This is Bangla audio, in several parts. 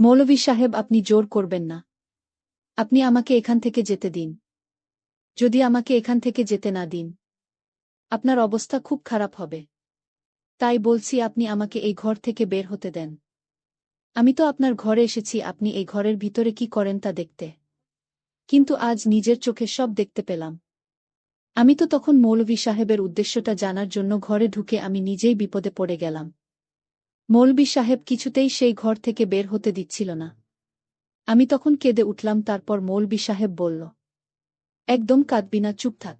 মৌলভী সাহেব, আপনি জোর করবেন না। আপনি আমাকে এখান থেকে যেতে দিন। যদি আমাকে এখান থেকে যেতে না দিন, আপনার অবস্থা খুব খারাপ হবে। তাই বলছি, আপনি আমাকে এই ঘর থেকে বের হতে দেন। আমি তো আপনার ঘরে এসেছি আপনি এই ঘরের ভিতরে কি করেন তা দেখতে। কিন্তু আজ নিজের চোখে সব দেখতে পেলাম। আমি তো তখন মৌলভী সাহেবের উদ্দেশ্যটা জানার জন্য ঘরে ঢুকে আমি নিজেই বিপদে পড়ে গেলাম। মৌলভী সাহেব কিছুতেই সেই ঘর থেকে বের হতে দিচ্ছিল না। আমি তখন কেঁদে উঠলাম। তারপর মৌলভী সাহেব বলল, একদম কাঁদবি না, চুপ থাক।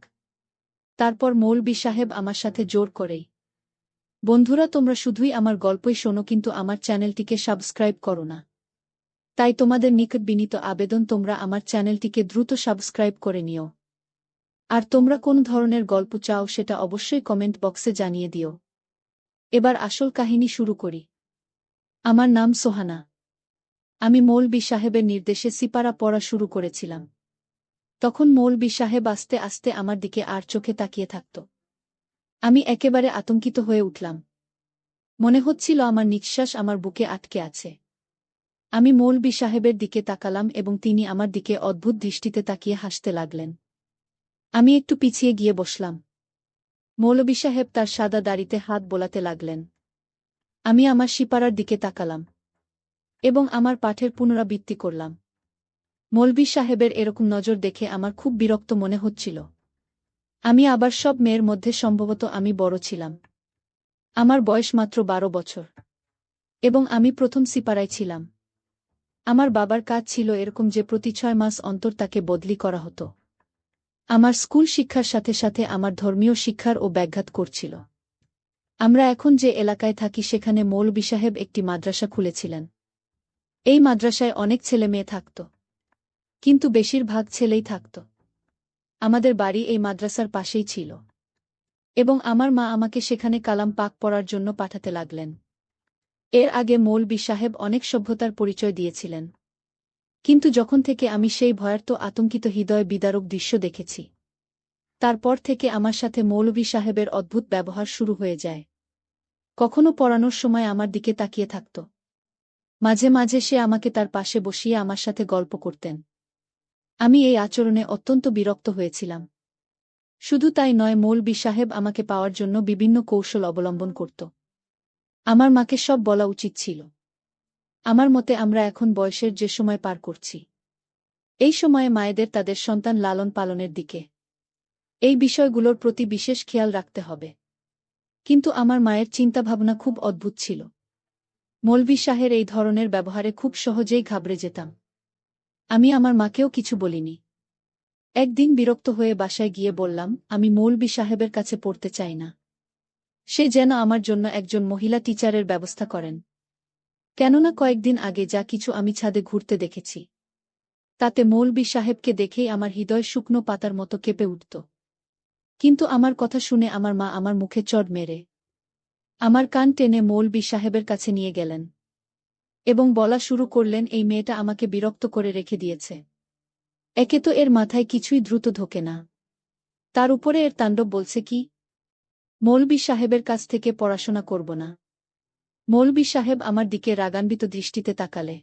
তারপর মৌলভী সাহেব আমার সাথে জোর করেই, বন্ধুরা তোমরা শুধুই আমার গল্পই শোনো কিন্তু আমার চ্যানেলটিকে সাবস্ক্রাইব করো না। তাই তোমাদের নিকট বিনীত আবেদন, তোমরা আমার চ্যানেলটিকে দ্রুত সাবস্ক্রাইব করে নিও। আর তোমরা কোন ধরনের গল্প চাও সেটা অবশ্যই কমেন্ট বক্সে জানিয়ে দিও। এবার আসল কাহিনী শুরু করি। আমার নাম সোহানা। আমি মৌলভী সাহেবের নির্দেশে সিপারা পড়া শুরু করেছিলাম। তখন মৌলভী সাহেব আস্তে আস্তে আমার দিকে আর চোখে তাকিয়ে থাকত। আমি একেবারে আতঙ্কিত হয়ে উঠলাম। মনে হচ্ছিল আমার নিঃশ্বাস আমার বুকে আটকে আছে। আমি মৌলভী সাহেবের দিকে তাকালাম এবং তিনি আমার দিকে অদ্ভুত দৃষ্টিতে তাকিয়ে হাসতে লাগলেন। আমি একটু পিছিয়ে গিয়ে বসলাম। মৌলভী সাহেব তার সাদা দাড়িতে হাত বোলাতে লাগলেন। আমি আমার সিপারার দিকে তাকালাম এবং আমার পাঠের পুনরাবৃত্তি করলাম। মৌলভী সাহেবের এরকম নজর দেখে আমার খুব বিরক্ত মনে হচ্ছিল। আমি আবার সব মেয়ের মধ্যে সম্ভবত আমি বড় ছিলাম। আমার বয়স মাত্র 12 বছর। এবং আমি প্রথম সিপারায় ছিলাম। আমার বাবার কাজ ছিল এরকম যে প্রতি 6 মাস অন্তর তাকে বদলি করা হতো। আমার স্কুল শিক্ষার সাথে সাথে আমার ধর্মীয় শিক্ষার ও ব্যাঘাত করছিল। আমরা এখন যে এলাকায় থাকি সেখানে মৌলভী সাহেব একটি মাদ্রাসা খুলেছিলেন। এই মাদ্রাসায় অনেক ছেলে মেয়ে থাকত। কিন্তু বেশিরভাগ ছেলেই থাকত। আমাদের বাড়ি এই মাদ্রাসার পাশেই ছিল। এবং আমার মা আমাকে সেখানে কালাম পাক পড়ার জন্য পাঠাতে লাগলেন। এর আগে মৌলভী সাহেব অনেক সভ্যতার পরিচয় দিয়েছিলেন। কিন্তু যখন থেকে আমি সেই ভয়ার্ত আতঙ্কিত হৃদয় বিদারক দৃশ্য দেখেছি, তারপর থেকে আমার সাথে মৌলভী সাহেবের অদ্ভুত ব্যবহার শুরু হয়ে যায়। কখনো পড়ানোর সময় আমার দিকে তাকিয়ে থাকত। মাঝে মাঝে সে আমাকে তার পাশে বসিয়ে আমার সাথে গল্প করতেন। আমি এই আচরণে অত্যন্ত বিরক্ত হয়েছিলাম। শুধু তাই নয়, মৌলভী সাহেব আমাকে পাওয়ার জন্য বিভিন্ন কৌশল অবলম্বন করত। আমার মাকে সব বলা উচিত ছিল। আমার মতে আমরা এখন বয়সের যে সময় পার করছি, এই সময়ে মায়েদের তাদের সন্তান লালন পালনের দিকে এই বিষয়গুলোর প্রতি বিশেষ খেয়াল রাখতে হবে। কিন্তু আমার মায়ের চিন্তাভাবনা খুব অদ্ভুত ছিল। মৌলভী সাহেবের এই ধরনের ব্যবহারে খুব সহজেই ঘাবড়ে যেতাম। আমি আমার মাকেও কিছু বলিনি। একদিন বিরক্ত হয়ে বাসায় গিয়ে বললাম, আমি মৌলভী সাহেবের কাছে পড়তে চাই না। সে যেন আমার জন্য একজন মহিলা টিচারের ব্যবস্থা করেন। কেননা কয়েকদিন আগে যা কিছু আমি ছাদে ঘুরতে দেখেছি, তাতে মৌলভী সাহেবকে দেখেই আমার হৃদয় শুকনো পাতার মতো কেঁপে উঠত। কিন্তু আমার কথা শুনে আমার মা আমার মুখে চড় মেরে আমার কান টেনে মৌলভী সাহেবের কাছে নিয়ে গেলেন এবং বলা শুরু করলেন, এই মেয়েটা আমাকে বিরক্ত করে রেখে দিয়েছে। একে তো এর মাথায় কিছুই দ্রুত ঢোকে না, তার উপরে এর তাণ্ডব বলছে কি মৌলভী সাহেবের কাছ থেকে পড়াশোনা করব না। মৌলভী সাহেব আমার দিকে রাগান্বিত দৃষ্টিতে তাকালে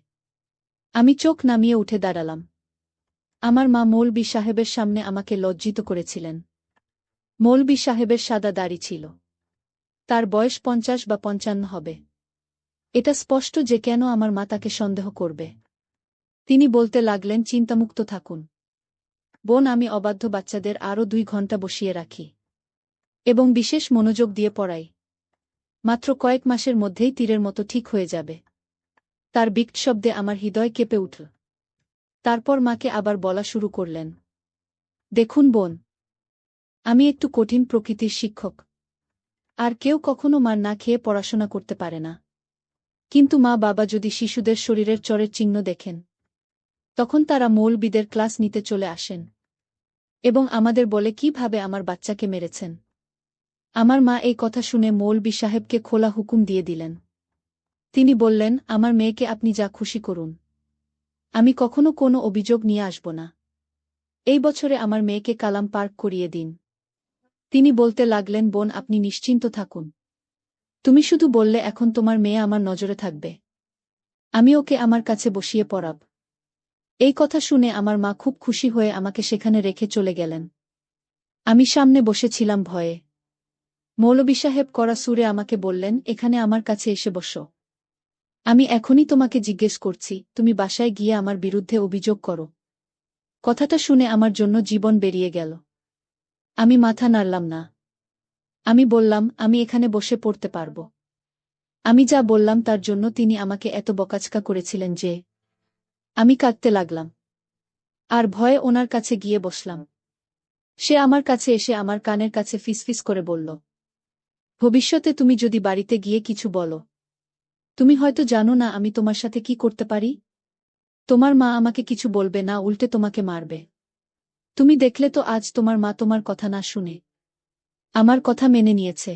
আমি চোখ নামিয়ে উঠে দাঁড়ালাম। আমার মা মৌলভী সাহেবের সামনে আমাকে লজ্জিত করেছিলেন। মৌলভী সাহেবের সাদা দাড়ি ছিল। তার বয়স 50 বা 55 হবে। এটা স্পষ্ট যে কেন আমার মা তাকে সন্দেহ করবে। তিনি বলতে লাগলেন, চিন্তামুক্ত থাকুন বোন, আমি অবাধ্য বাচ্চাদের আরও 2 ঘন্টা বসিয়ে রাখি এবং বিশেষ মনোযোগ দিয়ে পড়াই। মাত্র কয়েক মাসের মধ্যেই তীরের মতো ঠিক হয়ে যাবে। তার বিকট শব্দে আমার হৃদয় কেঁপে উঠল। তারপর মাকে আবার বলা শুরু করলেন, দেখুন বোন, আমি একটু কঠিন প্রকৃতির শিক্ষক। আর কেউ কখনো মার না খেয়ে পড়াশোনা করতে পারে না। কিন্তু মা বাবা যদি শিশুদের শরীরের চরের চিহ্ন দেখেন, তখন তারা মৌলবীদের ক্লাস নিতে চলে আসেন এবং আমাদের বলে কিভাবে আমার বাচ্চাকে মেরেছেন। আমার মা এই কথা শুনে মৌলভী সাহেবকে খোলা হুকুম দিয়ে দিলেন। তিনি বললেন, আমার মেয়েকে আপনি যা খুশি করুন, আমি কখনো কোনো অভিযোগ নিয়ে আসব না। এই বছরে আমার মেয়েকে কালাম পার্ক করিয়ে দিন। তিনি বলতে লাগলেন, বোন আপনি নিশ্চিন্ত থাকুন। তুমি শুধু বললে এখন তোমার মেয়ে আমার নজরে থাকবে। আমি ওকে আমার কাছে বসিয়ে পড়াব। এই কথা শুনে আমার মা খুব খুশি হয়ে আমাকে সেখানে রেখে চলে গেলেন। আমি সামনে বসেছিলাম ভয়ে। মৌলভী সাহেব কড়া সুরে আমাকে বললেন, এখানে আমার কাছে এসে বসো। আমি এখনই তোমাকে জিজ্ঞেস করছি, তুমি বাসায় গিয়ে আমার বিরুদ্ধে অভিযোগ করো। কথাটা শুনে আমার জন্য জীবন বেরিয়ে গেল। আমি মাথা নাড়লাম না। আমি বললাম, আমি এখানে বসে পড়তে পারব। আমি যা বললাম তার জন্য তিনি আমাকে এত বকাঝকা করেছিলেন যে আমি কাঁদতে লাগলাম। আর ভয়ে ওনার কাছে গিয়ে বসলাম। সে আমার কাছে এসে আমার কানের কাছে ফিসফিস করে বলল, ভবিষ্যতে তুমি যদি বাড়িতে গিয়ে কিছু বলো, তুমি হয়তো জানো না আমি তোমার সাথে কি করতে পারি। তোমার মা আমাকে কিছু বলবে না, উল্টে তোমাকে মারবে। তুমি দেখলে তো আজ তোমার মা তোমার কথা না শুনে আমার কথা মেনে নিয়েছে।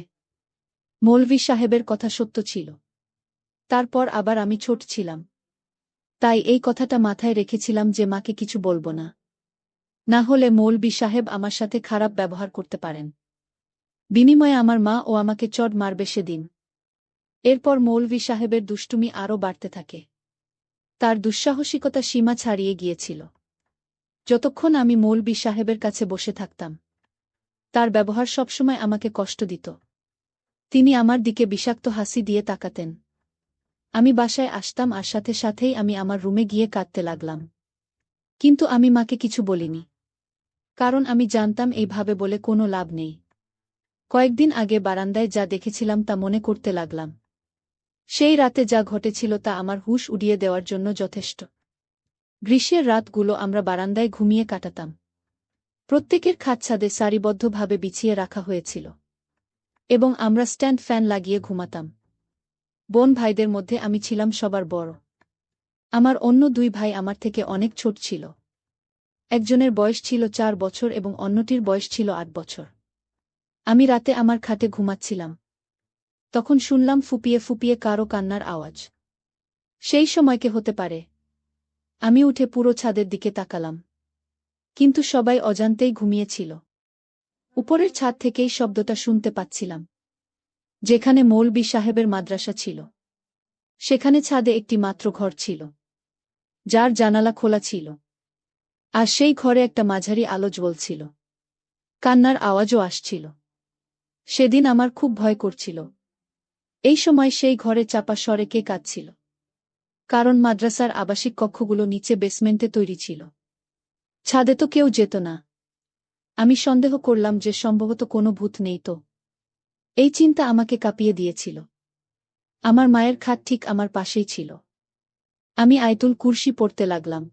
মৌলভী সাহেবের কথা সত্য ছিল। তারপর আবার আমি ছোট ছিলাম, তাই এই কথাটা মাথায় রেখেছিলাম যে মাকে কিছু বলবো না। না হলে মৌলভী সাহেব আমার সাথে খারাপ ব্যবহার করতে পারেন। বিনিময়ে আমার মা ও আমাকে চড় মারবে সেদিন। এরপর মৌলভী সাহেবের দুষ্টুমি আরও বাড়তে থাকে। তার দুঃসাহসিকতা সীমা ছাড়িয়ে গিয়েছিল। যতক্ষণ আমি মৌলভী সাহেবের কাছে বসে থাকতাম, তার ব্যবহার সবসময় আমাকে কষ্ট দিত। তিনি আমার দিকে বিষাক্ত হাসি দিয়ে তাকাতেন। আমি বাসায় আসতাম আর সাথে সাথেই আমি আমার রুমে গিয়ে কাঁদতে লাগলাম। কিন্তু আমি মাকে কিছু বলিনি, কারণ আমি জানতাম এইভাবে বলে কোনো লাভ নেই। কয়েকদিন আগে বারান্দায় যা দেখেছিলাম তা মনে করতে লাগলাম। সেই রাতে যা ঘটেছিল তা আমার হুঁশ উড়িয়ে দেওয়ার জন্য যথেষ্ট। গ্রীষ্মের রাতগুলো আমরা বারান্দায় ঘুমিয়ে কাটাতাম। প্রত্যেকের খাট ছাদে সারিবদ্ধভাবে বিছিয়ে রাখা হয়েছিল, এবং আমরা স্ট্যান্ড ফ্যান লাগিয়ে ঘুমাতাম। বোন ভাইদের মধ্যে আমি ছিলাম সবার বড়। আমার অন্য দুই ভাই আমার থেকে অনেক ছোট ছিল। একজনের বয়স ছিল 4 বছর এবং অন্যটির বয়স ছিল 8 বছর। আমি রাতে আমার খাটে ঘুমাচ্ছিলাম। তখন শুনলাম ফুপিয়ে ফুপিয়ে কারো কান্নার আওয়াজ। সেই সময় কে হতে পারে? আমি উঠে পুরো ছাদের দিকে তাকালাম। কিন্তু সবাই অজান্তেই ঘুমিয়েছিল। উপরের ছাদ থেকেই শব্দটা শুনতে পাচ্ছিলাম। যেখানে মৌলভী সাহেবের মাদ্রাসা ছিল, সেখানে ছাদে একটি মাত্র ঘর ছিল, যার জানালা খোলা ছিল। আর সেই ঘরে একটা মাঝারি আলো জ্বলছিল। কান্নার আওয়াজও আসছিল। সেদিন আমার খুব ভয় করছিল। এই সময় সেই ঘরে চাপা স্বরে কে কাঁদছিল? কারণ মাদ্রাসার আবাসিক কক্ষগুলো নিচে বেসমেন্টে তৈরি ছিল। ছাদে তো কেউ যেত না। আমি সন্দেহ করলাম যে সম্ভবত কোনো ভূত নেই তো। এই চিন্তা আমাকে কাঁপিয়ে দিয়েছিল। আমার মায়ের খাট ঠিক আমার পাশেই ছিল। আমি আয়াতুল কুরসি পড়তে লাগলাম।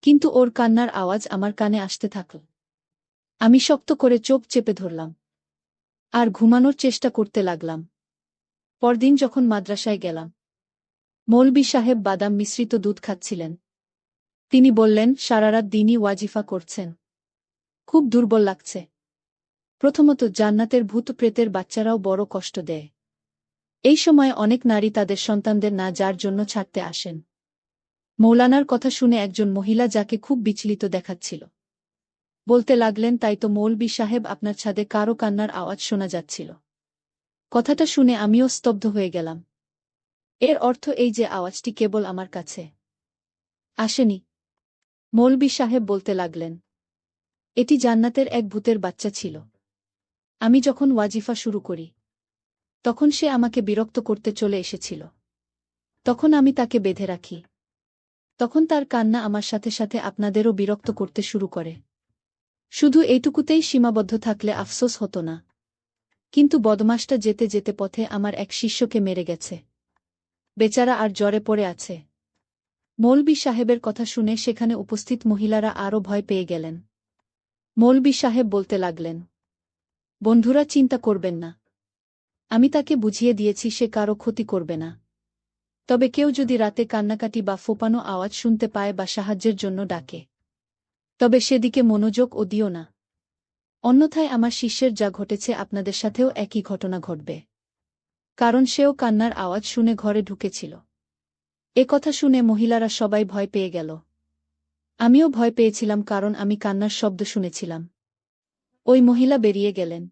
কিন্তু ওর কান্নার আওয়াজ আমার কানে আসতে থাকল। আমি শক্ত করে চোখ চেপে ধরলাম আর ঘুমানোর চেষ্টা করতে লাগলাম। পরদিন যখন মাদ্রাসায় গেলাম, মৌলভী সাহেব বাদাম মিশ্রিত দুধ খাচ্ছিলেন। তিনি বললেন, সারারাত দিনই ওয়াজিফা করছেন, খুব দুর্বল লাগছে। প্রথমত, জান্নাতের ভূত প্রেতের বাচ্চারাও বড় কষ্ট দেয়। এই সময় অনেক নারী তাদের সন্তানদের না যার জন্য ছাড়তে আসেন। মৌলানার কথা শুনে একজন মহিলা যাকে খুব বিচলিত দেখাচ্ছিল বলতে লাগলেন, তাই তো মৌলভী সাহেব, আপনার ছাদে কারো কান্নার আওয়াজ শোনা যাচ্ছিল। কথাটা শুনে আমিও স্তব্ধ হয়ে গেলাম। এর অর্থ এই যে আওয়াজটি কেবল আমার কাছে আসেনি। মৌলভী সাহেব বলতে লাগলেন, এটি জান্নাতের এক ভূতের বাচ্চা ছিল। আমি যখন ওয়াজিফা শুরু করি, তখন সে আমাকে বিরক্ত করতে চলে এসেছিল। তখন আমি তাকে বেঁধে রাখি। তখন তার কান্না আমার সাথে সাথে আপনাদেরও বিরক্ত করতে শুরু করে। শুধু এইটুকুতেই সীমাবদ্ধ থাকলে আফসোস হতো না। কিন্তু বদমাসটা যেতে যেতে পথে আমার এক শিষ্যকে মেরে গেছে। বেচারা আর জ্বরে পড়ে আছে। মৌলভী সাহেবের কথা শুনে সেখানে উপস্থিত মহিলারা আরও ভয় পেয়ে গেলেন। মৌলভী সাহেব বলতে লাগলেন, বন্ধুরা, চিন্তা করবেন না। আমি তাকে বুঝিয়ে দিয়েছি সে কারো ক্ষতি করবে না। তবে কেউ যদি রাতে কান্নাকাটি বা ফোঁপানো আওয়াজ শুনতে পায় বা সাহায্যের জন্য ডাকে, তবে সেদিকে মনোযোগ ও দিও না। অন্যথায় আমার শিষ্যের যা ঘটেছে আপনাদের সাথেও একই ঘটনা ঘটবে। কারণ সেও কান্নার আওয়াজ শুনে ঘরে ঢুকেছিল। এ কথা শুনে মহিলারা সবাই ভয় পেয়ে গেল। আমিও ভয় পেয়েছিলাম, কারণ আমি কান্নার শব্দ শুনেছিলাম। ওই মহিলা বেরিয়ে গেলেন।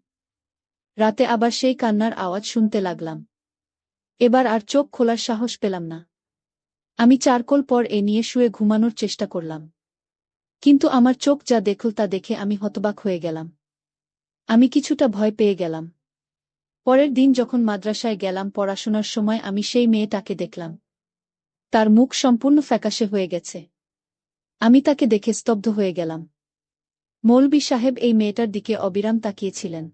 রাতে আবার সেই কান্নার আওয়াজ শুনতে লাগলাম। এবার আর চোখ খোলার সাহস পেলাম না। আমি চারকোল পর এ নিয়ে শুয়ে ঘুমানোর চেষ্টা করলাম। কিন্তু আমার চোখ যা দেখল তা দেখে আমি হতবাক হয়ে গেলাম। আমি কিছুটা ভয় পেয়ে গেলাম। পরের দিন যখন মাদ্রাসায় গেলাম পড়াশোনার সময় আমি সেই মেয়েটাকে দেখলাম। তার মুখ সম্পূর্ণ ফ্যাকাশে হয়ে গেছে। আমি তাকে দেখে স্তব্ধ হয়ে গেলাম। মৌলভী সাহেব এই মেয়েটার দিকে অবিরাম তাকিয়েছিলেন।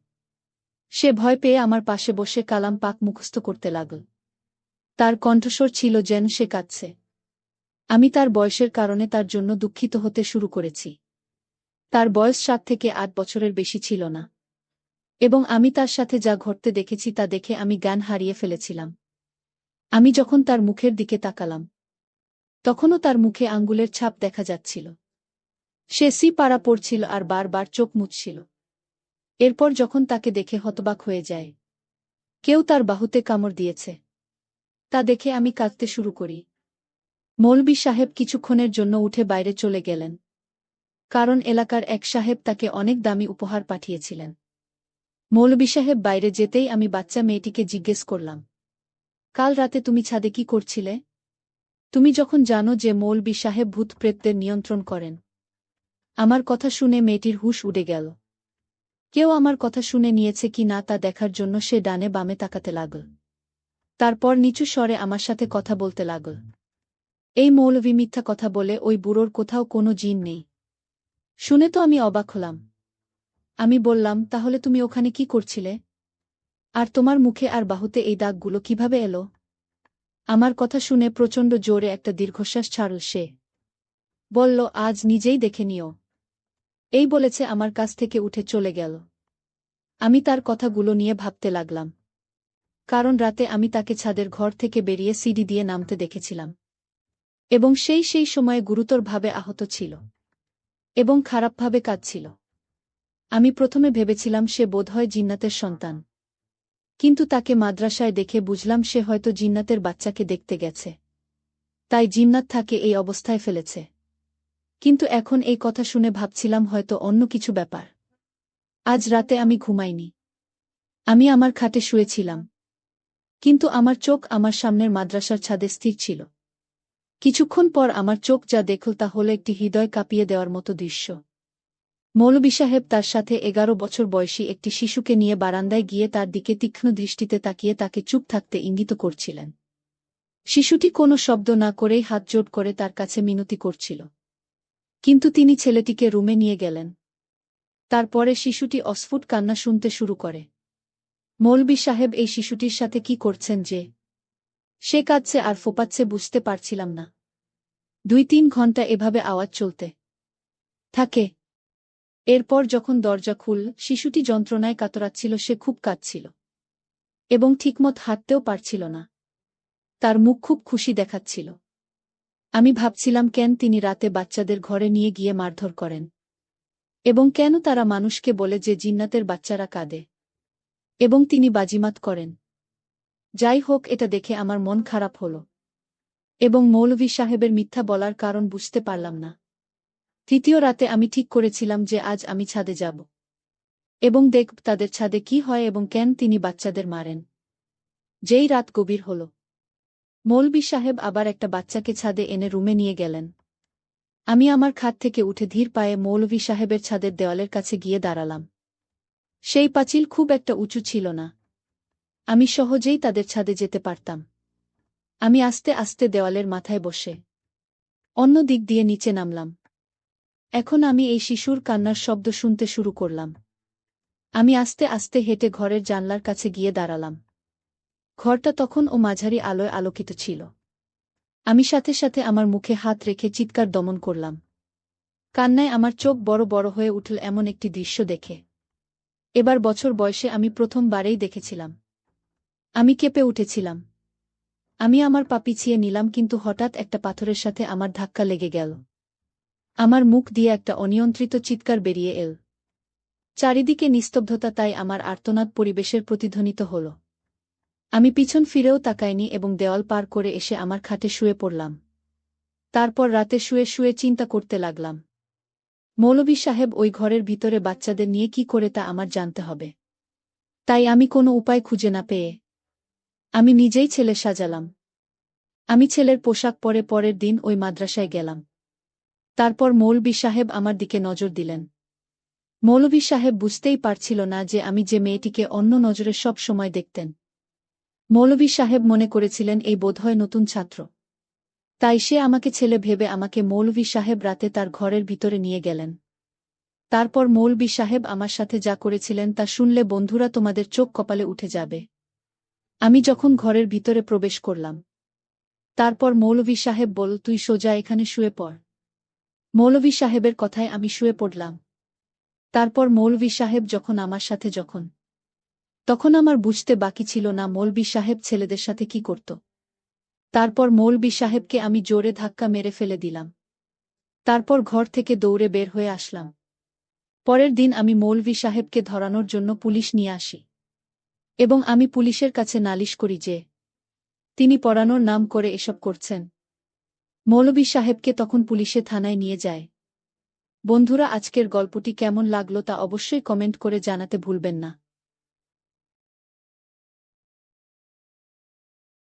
সে ভয় পেয়ে আমার পাশে বসে কালাম পাক মুখস্থ করতে লাগল। তার কণ্ঠস্বর ছিল যেন সে কাঁদছে। আমি তার বয়সের কারণে তার জন্য দুঃখিত হতে শুরু করেছি। তার বয়স 7 থেকে 8 বছরের বেশি ছিল না। এবং আমি তার সাথে যা ঘটতে দেখেছি তা দেখে আমি জ্ঞান হারিয়ে ফেলেছিলাম। আমি যখন তার মুখের দিকে তাকালাম, তখনও তার মুখে আঙ্গুলের ছাপ দেখা যাচ্ছিল। সে পাড়া পড়ছিল আর বারবার চোখ মুছছিল। এরপর যখন তাকে দেখে হতবাক হয়ে যায়, কেউ তার বাহুতে কামড় দিয়েছে, তা দেখে আমি কাঁদতে শুরু করি। মৌলভী সাহেব কিছুক্ষণের জন্য উঠে বাইরে চলে গেলেন, কারণ এলাকার এক সাহেব তাকে অনেক দামি উপহার পাঠিয়েছিলেন। মৌলভী সাহেব বাইরে যেতেই আমি বাচ্চা মেয়েটিকে জিজ্ঞেস করলাম, কাল রাতে তুমি ছাদে কি করছিলে? তুমি যখন জানো যে মৌলভী সাহেব ভূত প্রেতদের নিয়ন্ত্রণ করেন। আমার কথা শুনে মেয়েটির হুঁশ উড়ে গেল। কেউ আমার কথা শুনে নিয়েছে কি না তা দেখার জন্য সে ডানে বামে তাকাতে লাগল। তারপর নিচু স্বরে আমার সাথে কথা বলতে লাগল। এই মৌলভী মিথ্যা কথা বলে, ওই বুড়োর কোথাও কোনো জিন নেই। শুনে তো আমি অবাক হলাম। আমি বললাম, তাহলে তুমি ওখানে কি করছিলে? আর তোমার মুখে আর বাহুতে এই দাগগুলো কিভাবে এলো? আমার কথা শুনে প্রচণ্ড জোরে একটা দীর্ঘশ্বাস ছাড়ল সে। বলল, আজ নিজেই দেখে নিও। এই বলেছে আমার কাছ থেকে উঠে চলে গেল। আমি তার কথাগুলো নিয়ে ভাবতে লাগলাম, কারণ রাতে আমি তাকে ছাদের ঘর থেকে বেরিয়ে সিঁড়ি দিয়ে নামতে দেখেছিলাম। এবং সেই সময়ে গুরুতরভাবে আহত ছিল এবং খারাপভাবে কাঁদছিল। আমি প্রথমে ভেবেছিলাম সে বোধহয় জিন্নাতের সন্তান, কিন্তু তাকে মাদ্রাসায় দেখে বুঝলাম সে হয়তো জিন্নাতের বাচ্চাকে দেখতে গেছে, তাই জিন্নাত তাকে এই অবস্থায় ফেলেছে। কিন্তু এখন এই কথা শুনে ভাবছিলাম হয়তো অন্য কিছু ব্যাপার। আজ রাতে আমি ঘুমাইনি। আমি আমার খাটে শুয়েছিলাম, কিন্তু আমার চোখ আমার সামনের মাদ্রাসার ছাদে স্থির ছিল। কিছুক্ষণ পর আমার চোখ যা দেখল তা হলো একটি হৃদয় কাঁপিয়ে দেওয়ার মতো দৃশ্য। মৌলভী সাহেব তার সাথে 11 বছর বয়সী একটি শিশুকে নিয়ে বারান্দায় গিয়ে তার দিকে তীক্ষ্ণ দৃষ্টিতে তাকিয়ে তাকে চুপ থাকতে ইঙ্গিত করছিলেন। শিশুটি কোনো শব্দ না করেই হাত জোড় করে তার কাছে মিনতি করছিল। কিন্তু তিনি ছেলেটিকে রুমে নিয়ে গেলেন। তারপরে শিশুটি অস্ফুট কান্না শুনতে শুরু করে। মৌলভী সাহেব এই শিশুটির সাথে কি করছেন যে সে কাঁদছে আর ফোঁপাচ্ছে বুঝতে পারছিলাম না। 2-3 ঘন্টা এভাবে আওয়াজ চলতে থাকে। এরপর যখন দরজা খুলল, শিশুটি যন্ত্রণায় কাতরাচ্ছিল, সে খুব কাঁদছিল এবং ঠিকমত হাঁটতেও পারছিল না। তার মুখ খুব খুশি দেখাচ্ছিল। আমি ভাবছিলাম কেন তিনি রাতে বাচ্চাদের ঘরে নিয়ে গিয়ে মারধর করেন, এবং কেন তারা মানুষকে বলে যে জিন্নাতের বাচ্চারা কাঁদে, এবং তিনি বাজিমাত করেন। যাই হোক, এটা দেখে আমার মন খারাপ হলো এবং মৌলভী সাহেবের মিথ্যা বলার কারণ বুঝতে পারলাম না। তৃতীয় রাতে আমি ঠিক করেছিলাম যে আজ আমি ছাদে যাব এবং দেখব তাদের ছাদে কি হয় এবং কেন তিনি বাচ্চাদের মারেন। যেই রাত গভীর হল, মৌলভী সাহেব আবার একটা বাচ্চাকে ছাদে এনে রুমে নিয়ে গেলেন। আমি আমার খাট থেকে উঠে ধীর পায়ে মৌলভী সাহেবের ছাদের দেওয়ালের কাছে গিয়ে দাঁড়ালাম। সেই পাঁচিল খুব একটা উঁচু ছিল না। আমি সহজেই তাদের ছাদে যেতে পারতাম। আমি আস্তে আস্তে দেওয়ালের মাথায় বসে অন্য দিক দিয়ে নিচে নামলাম। এখন আমি এই শিশুর কান্নার শব্দ শুনতে শুরু করলাম। আমি আস্তে আস্তে হেঁটে ঘরের জানলার কাছে গিয়ে দাঁড়ালাম। ঘরটা তখন ও মাঝারি আলোয় আলোকিত ছিল। আমি সাথে সাথে আমার মুখে হাত রেখে চিৎকার দমন করলাম। কান্নায় আমার চোখ বড় বড় হয়ে উঠল এমন একটি দৃশ্য দেখে। এবার বছর বয়সে আমি প্রথমবারেই দেখেছিলাম। আমি কেঁপে উঠেছিলাম। আমি আমার পা পিছিয়ে নিলাম, কিন্তু হঠাৎ একটা পাথরের সাথে আমার ধাক্কা লেগে গেল। আমার মুখ দিয়ে একটা অনিয়ন্ত্রিত চিৎকার বেরিয়ে এল। চারিদিকে নিস্তব্ধতা, তাই আমার আর্তনাদ পরিবেশের প্রতিধ্বনিত হল। আমি পিছন ফিরেও তাকাইনি এবং দেওয়াল পার করে এসে আমার খাটে শুয়ে পড়লাম। তারপর রাতে শুয়ে শুয়ে চিন্তা করতে লাগলাম, মৌলভী সাহেব ওই ঘরের ভিতরে বাচ্চাদের নিয়ে কি করে তা আমার জানতে হবে। তাই আমি কোনো উপায় খুঁজে না পেয়ে আমি নিজেই ছেলে সাজালাম। আমি ছেলের পোশাক পরে পরের দিন ওই মাদ্রাসায় গেলাম। তারপর মৌলভী সাহেব আমার দিকে নজর দিলেন। মৌলভী সাহেব বুঝতেই পারছিল না যে আমি যে মেয়েটিকে অন্য নজরে সব সময় দেখতেন। মৌলভী সাহেব মনে করেছিলেন এই বোধহয় নতুন ছাত্র। তাই সে আমাকে ছেলে ভেবে আমাকে মৌলভী সাহেব রাতে তার ঘরের ভিতরে নিয়ে গেলেন। তারপর মৌলভী সাহেব আমার সাথে যা করেছিলেন তা শুনলে বন্ধুরা তোমাদের চোখ কপালে উঠে যাবে। আমি যখন ঘরের ভিতরে প্রবেশ করলাম, তারপর মৌলভী সাহেব বলল, তুই সোজা এখানে শুয়ে পড়। মৌলভী সাহেবের কথায় আমি শুয়ে পড়লাম। তারপর মৌলভী সাহেব যখন আমার সাথে তখন আমার বুঝতে বাকি ছিল না মৌলভী সাহেব ছেলেদের সাথে কি করত। তারপর মৌলভী সাহেবকে আমি জোরে ধাক্কা মেরে ফেলে দিলাম। তারপর ঘর থেকে দৌড়ে বের হয়ে আসলাম। পরের দিন আমি মৌলভী সাহেবকে ধরানোর জন্য পুলিশ নিয়ে আসি এবং আমি পুলিশের কাছে নালিশ করি যে তিনি পড়ানোর নাম করে এসব করছেন। মৌলভী সাহেবকে তখন পুলিশে থানায় নিয়ে যায়। বন্ধুরা, আজকের গল্পটি কেমন লাগলো তা অবশ্যই কমেন্ট করে জানাতে ভুলবেন না।